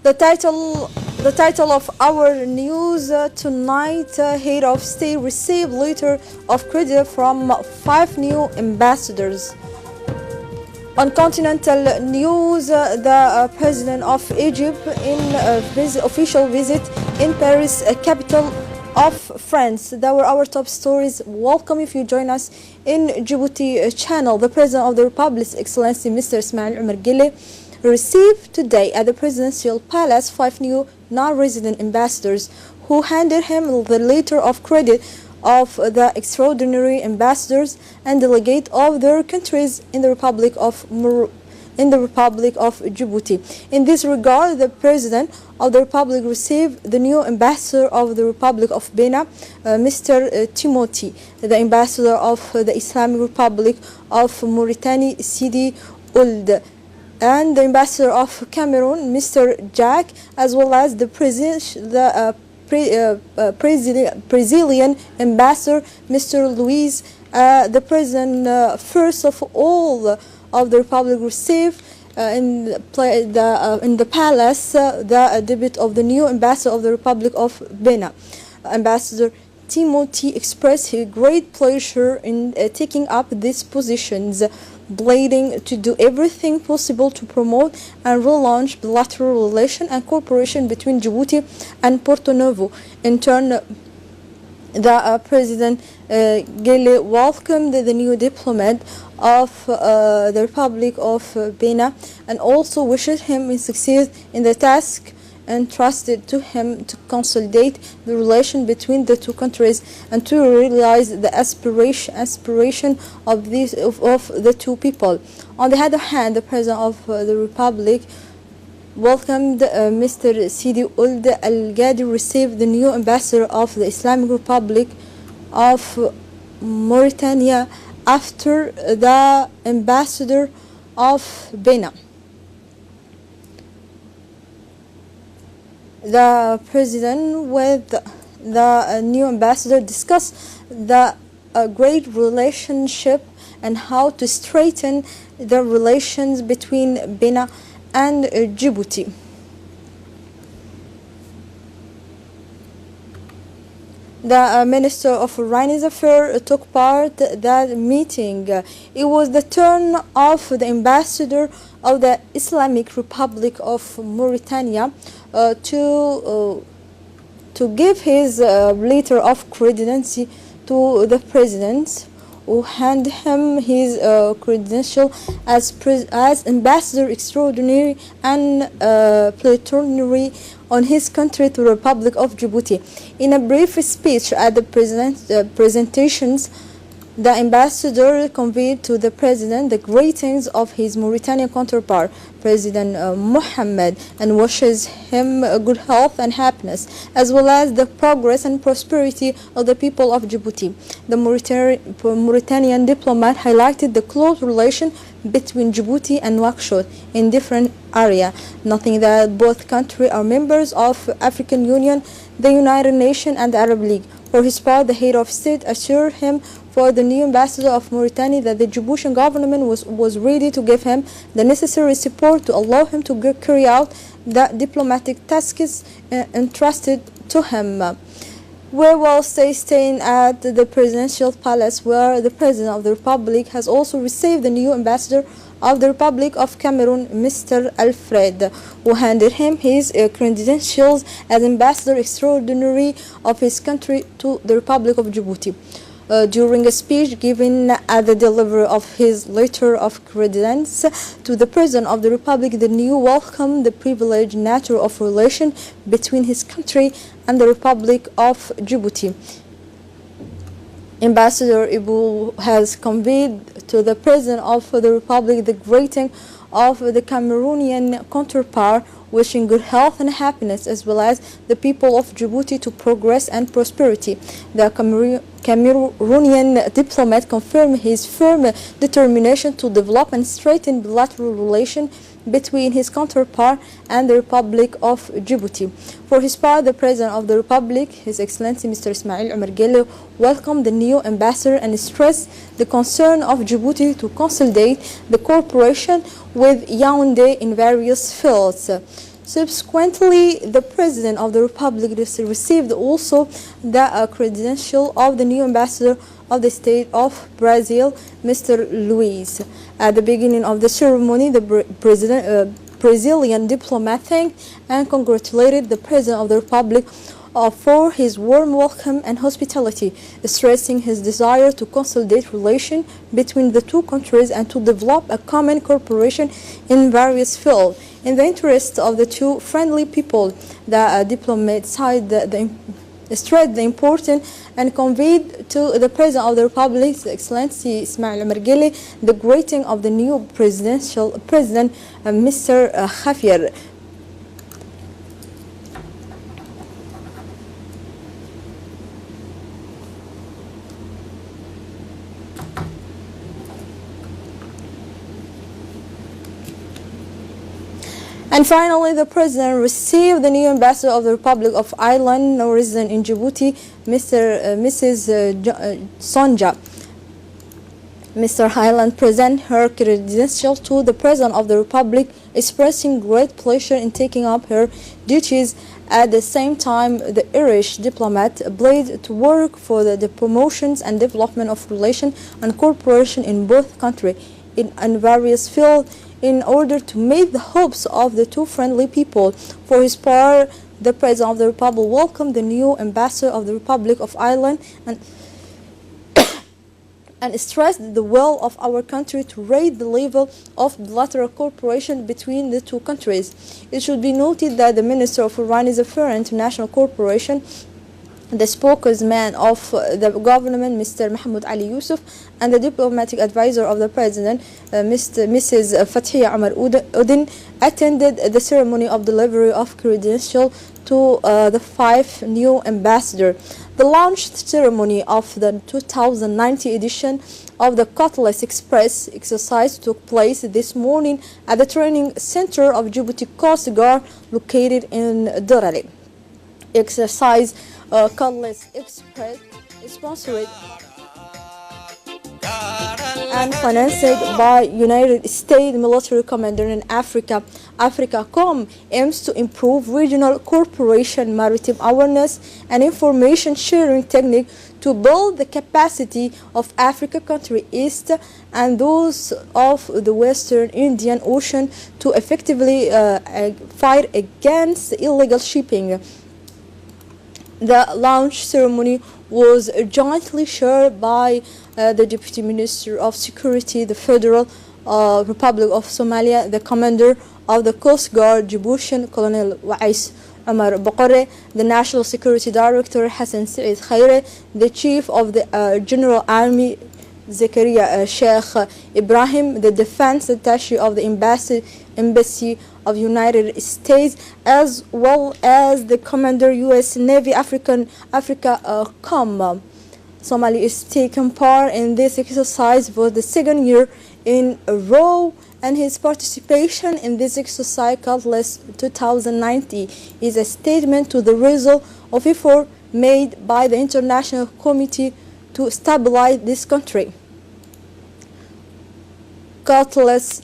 The title of our news tonight: Head of State received letter of credit from 5 new ambassadors. On continental news, the President of Egypt in his official visit in Paris, capital of France. That were our top stories. Welcome if you join us in Djibouti channel. The President of the Republic, Excellency Mr. Ismail Omar Guelleh, received today at the Presidential Palace 5 new non-resident ambassadors who handed him the letter of credit of the extraordinary ambassadors and delegate of their countries in the Republic of Djibouti. In this regard, the President of the Republic received the new ambassador of the Republic of Benin, Mr. Timothy, the ambassador of the Islamic Republic of Mauritania, Sidi Ould, and the ambassador of Cameroon, Mr. Jack, as well as the Brazilian ambassador, Mr. Luis. The President, first of all of the Republic, received in the palace the debut of the new ambassador of the Republic of Benin. Ambassador Timothy expressed his great pleasure in taking up these positions, pledging to do everything possible to promote and relaunch bilateral relations and cooperation between Djibouti and Porto Novo. In turn, the President Guelleh welcomed the new diplomat of the Republic of Benin and also wished him success in the task entrusted to him to consolidate the relation between the two countries and to realize the aspiration of the two people. On the other hand, the President of the Republic welcomed Mr. Sidi Ould Al-Gadi, received the new ambassador of the Islamic Republic of Mauritania after the ambassador of Benin. The President with the new ambassador discussed the great relationship and how to strengthen the relations between Benin and Djibouti. The Minister of Foreign Affairs took part in that meeting. It was the turn of the ambassador of the Islamic Republic of Mauritania to give his letter of credibility to the President, who handed him his credential as ambassador extraordinary and plenary on his country to the Republic of Djibouti. In a brief speech at the presentations, the ambassador conveyed to the President the greetings of his Mauritanian counterpart, President Mohammed, and wishes him good health and happiness, as well as the progress and prosperity of the people of Djibouti. The Mauritanian diplomat highlighted the close relation between Djibouti and Nouakchott in different areas, noting that both countries are members of African Union, the United Nations, and the Arab League. For his part, the head of state assured him for the new ambassador of Mauritania that the Djiboutian government was ready to give him the necessary support to allow him to carry out the diplomatic tasks entrusted to him. We will staying at the Presidential Palace, where the President of the Republic has also received the new ambassador of the Republic of Cameroon, Mr. Alfred, who handed him his credentials as ambassador extraordinary of his country to the Republic of Djibouti. During a speech given at the delivery of his letter of credence to the President of the Republic, the new welcomed the privileged nature of relation between his country and the Republic of Djibouti. Ambassador Ibu has conveyed to the President of the Republic the greeting of the Cameroonian counterpart, wishing good health and happiness, as well as the people of Djibouti to progress and prosperity. The Cameroonian diplomat confirmed his firm determination to develop and strengthen bilateral relations between his counterpart and the Republic of Djibouti. For his part, the President of the Republic, His Excellency Mr. Ismail Omar Guelleh, welcomed the new ambassador and stressed the concern of Djibouti to consolidate the cooperation with Yaoundé in various fields. Subsequently, the President of the Republic received also the credential of the new ambassador of the State of Brazil, Mr. Luiz. At the beginning of the ceremony, the Brazilian diplomat thanked and congratulated the President of the Republic for his warm welcome and hospitality, stressing his desire to consolidate relations between the two countries and to develop a common cooperation in various fields. In the interest of the two friendly people, the diplomat stressed the important and conveyed to the President of the Republic, His Excellency Ismail Omar Guelleh, the greeting of the new President, Mr. Javier. And finally, the President received the new ambassador of the Republic of Ireland, now resident in Djibouti, Mrs. Sonja. Mr. Highland presented her credential to the President of the Republic, expressing great pleasure in taking up her duties. At the same time, the Irish diplomat pledged to work for the promotions and development of relations and cooperation in both countries in various fields, in order to meet the hopes of the two friendly people. For his part, the President of the Republic welcomed the new ambassador of the Republic of Ireland and stressed the will of our country to raise the level of bilateral cooperation between the two countries. It should be noted that the Minister of Foreign Affairs and International Cooperation, the spokesman of the government, Mr. Mahmoud Ali Yusuf, and the diplomatic advisor of the President, Mrs. Fathiya Omar Udin, attended the ceremony of delivery of credential to the 5 new ambassadors. The launch ceremony of the 2019 edition of the Cutlass Express exercise took place this morning at the training center of Djibouti Coast Guard located in Dorale. Exercise Cutlass Express is sponsored and financed by United States Military Commander in Africa. AfricaCom aims to improve regional cooperation, maritime awareness, and information sharing technique to build the capacity of Africa country East and those of the Western Indian Ocean to effectively fight against illegal shipping. The launch ceremony was jointly chaired by the Deputy Minister of Security, the Federal Republic of Somalia, the Commander of the Coast Guard, Djiboutian Colonel Wais Omar Bokore, the National Security Director, Hassan Saeed Khaire, the Chief of the General Army, Zakaria Sheikh Ibrahim, the Defense Attaché of the Embassy of United States, as well as the Commander U.S. Navy Africa Com. Somalia is taking part in this exercise for the second year in a row, and his participation in this exercise, Cutlass 2090, is a statement to the result of effort made by the International Committee to stabilize this country. Cutlass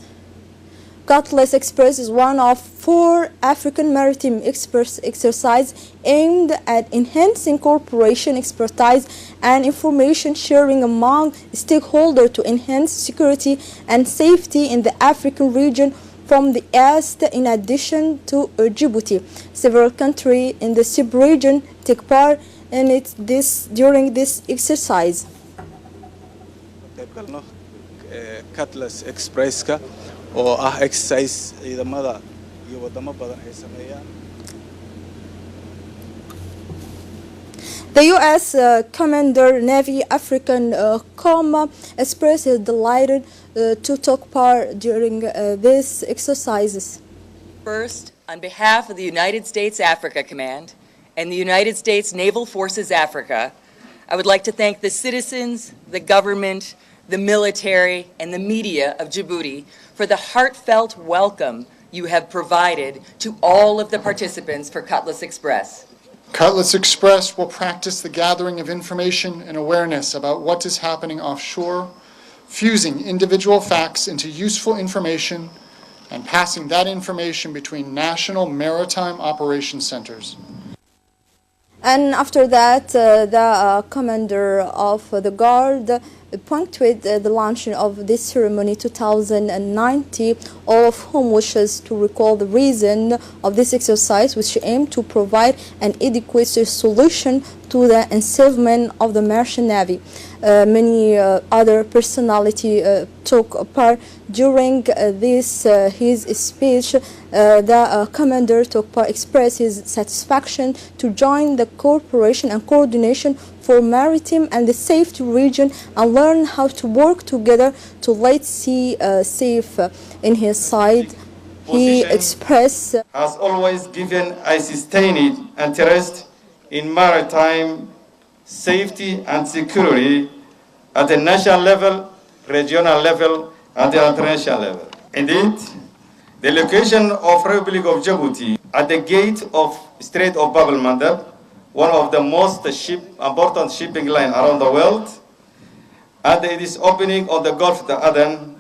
Express is one of 4 African maritime exercises aimed at enhancing cooperation, expertise, and information sharing among stakeholders to enhance security and safety in the African region from the east. In addition to Djibouti, several countries in the sub-region take part in during this exercise. Cutlass Express-ka oo ah exercise ciidamada iyo wadamo badan ay sameeyaan. The U.S. Commander Navy African Com expressed his delighted to take part during these exercises. First, on behalf of the United States Africa Command and the United States Naval Forces Africa, I would like to thank the citizens, the government, the military, and the media of Djibouti for the heartfelt welcome you have provided to all of the participants for Cutlass Express. Cutlass Express will practice the gathering of information and awareness about what is happening offshore, fusing individual facts into useful information and passing that information between national maritime operation centers. And after that, the commander of the guard punctuated the launching of this ceremony 2090, all of whom wishes to recall the reason of this exercise, which aimed to provide an adequate solution to the enslavement of the merchant navy. Many other personalities took part during his speech. The commander expressed his satisfaction to join the cooperation and coordination for maritime and the safety region and learn how to work together to let sea safe. In his side, he expressed has always given a sustained interest in maritime safety and security at the national level, regional level, and the international level. Indeed, the location of Republic of Djibouti at the gate of Strait of Bab el-Mandeb, one of the most important shipping lines around the world, and it is opening on the Gulf of Aden,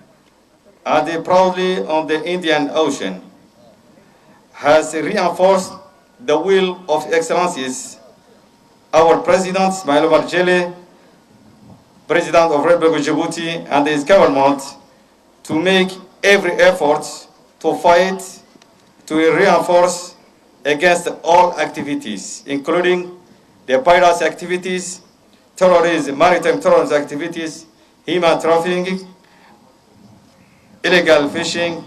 and proudly on the Indian Ocean, has reinforced the will of Excellencies, our President Ismail Omar Guelleh, President of Republic of Djibouti, and his government to make every effort to fight, to reinforce against all activities, including the piracy activities, terrorism, maritime terrorism activities, human trafficking, illegal fishing,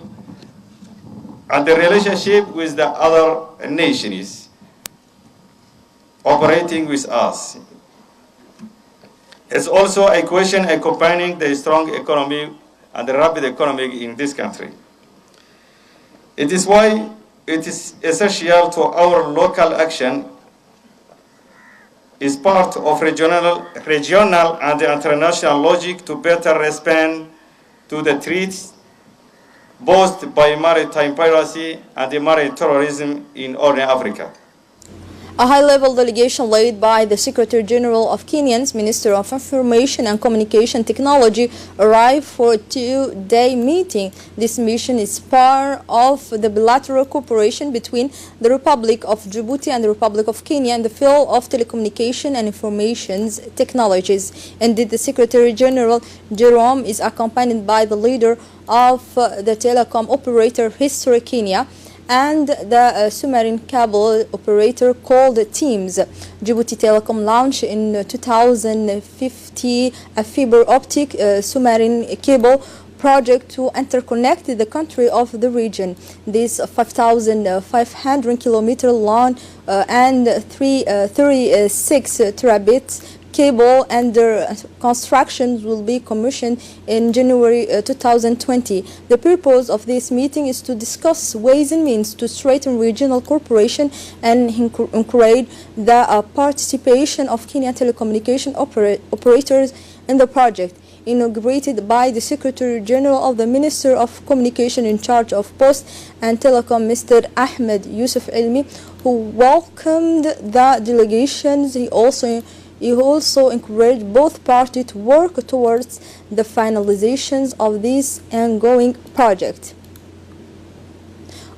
and the relationship with the other nations operating with us. It's also a question accompanying the strong economy and the rapid economy in this country. It is why it is essential to our local action is part of regional and international logic to better respond to the threats posed by maritime piracy and the maritime terrorism in Horn Africa. a high-level delegation led by the Secretary General of Kenya's Minister of Information and Communication Technology arrived for a two-day meeting. This mission is part of the bilateral cooperation between the Republic of Djibouti and the Republic of Kenya in the field of telecommunication and information technologies. Indeed, the Secretary General Jerome is accompanied by the leader of the telecom operator History Kenya and the submarine cable operator called Teams. Djibouti Telecom launched in 2015 a fiber optic submarine cable project to interconnect the country of the region. This 5,500 kilometer long and 36 terabits cable under construction will be commissioned in January 2020. The purpose of this meeting is to discuss ways and means to strengthen regional cooperation and encourage the participation of Kenyan telecommunication operators in the project. Inaugurated by the Secretary General of the Minister of Communication in charge of Post and Telecom, Mr. Ahmed Yusuf Elmi, who welcomed the delegations. He also encouraged both parties to work towards the finalizations of this ongoing project.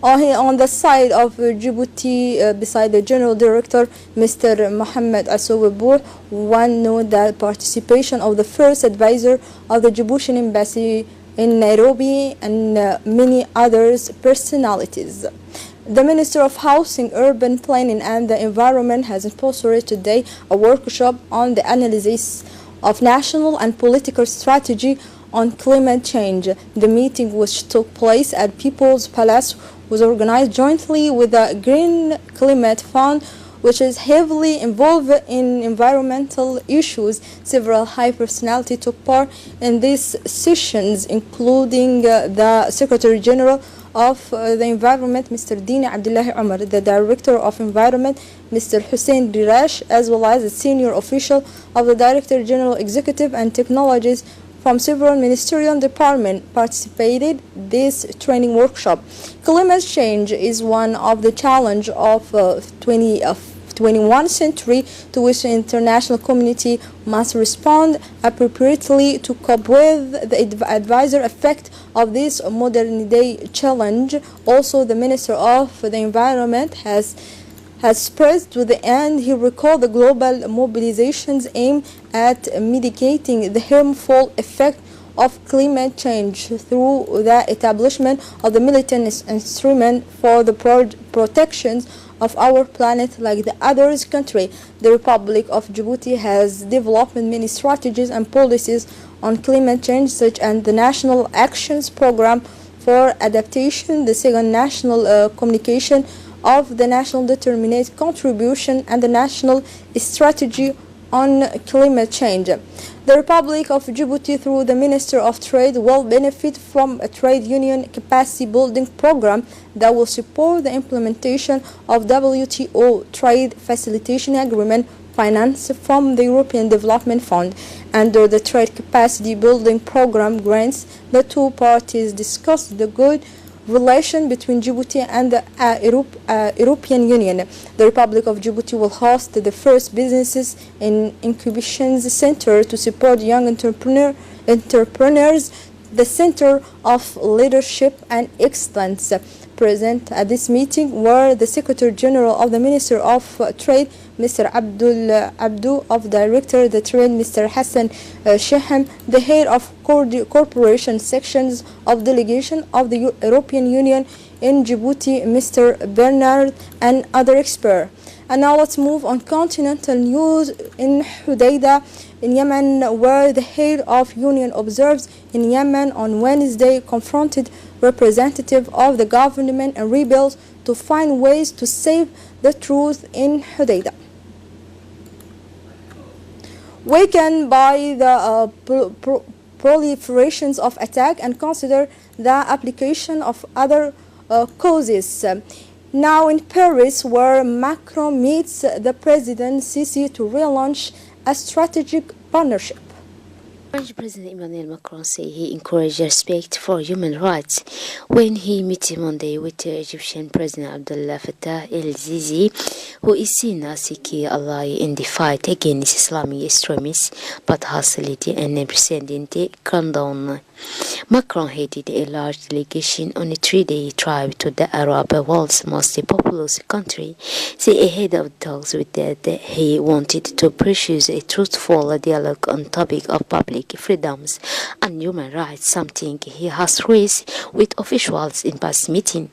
On the side of Djibouti, beside the General Director, Mr. Mohammed Assouabou, one noted the participation of the first advisor of the Djiboutian Embassy in Nairobi and many other personalities. The Minister of Housing, Urban Planning and the Environment has sponsored today a workshop on the analysis of national and political strategy on climate change. The meeting, which took place at People's Palace, was organized jointly with the Green Climate Fund, which is heavily involved in environmental issues. Several high personalities took part in these sessions, including the Secretary General of the Environment, Mr. Dini Abdullahi Omar, the Director of Environment, Mr. Hussein Dirash, as well as a senior official of the Director General Executive and Technologies from several ministerial departments participated in this training workshop. Climate change is one of the challenges of 21st century to which the international community must respond appropriately to cope with the adverse effect of this modern day challenge. Also, the Minister of the Environment has expressed to the end. He recalled the global mobilizations aimed at mitigating the harmful effect of climate change through the establishment of the militant instrument for the protection of our planet like the other country. The Republic of Djibouti has developed many strategies and policies on climate change, such as the National Actions Program for Adaptation, the second National Communication of the National Determined Contribution, and the National Strategy on Climate Change. The Republic of Djibouti, through the Minister of Trade, will benefit from a trade union capacity building program that will support the implementation of WTO trade facilitation agreement financed from the European Development Fund. Under the trade capacity building program grants, the two parties discussed the good relation between Djibouti and the European Union. The Republic of Djibouti will host the first businesses in incubation center to support young entrepreneurs, the Center of Leadership and Excellence. Present at this meeting were the Secretary General of the Minister of Trade, Mr. Abdou, of Director of the Trade, Mr. Hassan Shehem, the head of corporation sections of delegation of the European Union in Djibouti, Mr. Bernard, and other experts. And now let's move on continental news in Hodeidah in Yemen, where the head of union observes in Yemen on Wednesday confronted representatives of the government and rebels to find ways to save the truth in Hodeidah. Wakened by the proliferations of attack and consider the application of other causes. Now in Paris, where Macron meets the President Sisi to relaunch a strategic partnership. French President Emmanuel Macron said he encouraged respect for human rights when he met Monday with the Egyptian President Abdel Fattah el-Sisi, who is seen as a key ally in the fight against Islamic extremists, but hostility and unprecedented crackdown. Macron headed a large delegation on a 3-day trip to the Arab world's most populous country. Say ahead of talks with that he wanted to pursue a truthful dialogue on topic of public freedoms and human rights, something he has raised with officials in past meeting.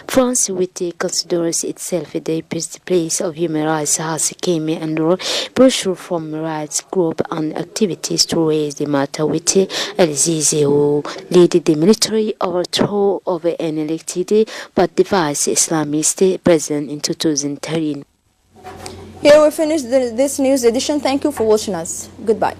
France, which considers itself the birthplace of human rights, has came under pressure from rights groups and activities to raise the matter with el-Sisi, who led the military overthrow of an elected but devised Islamist president in 2013. Here we finish this news edition. Thank you for watching us. Goodbye.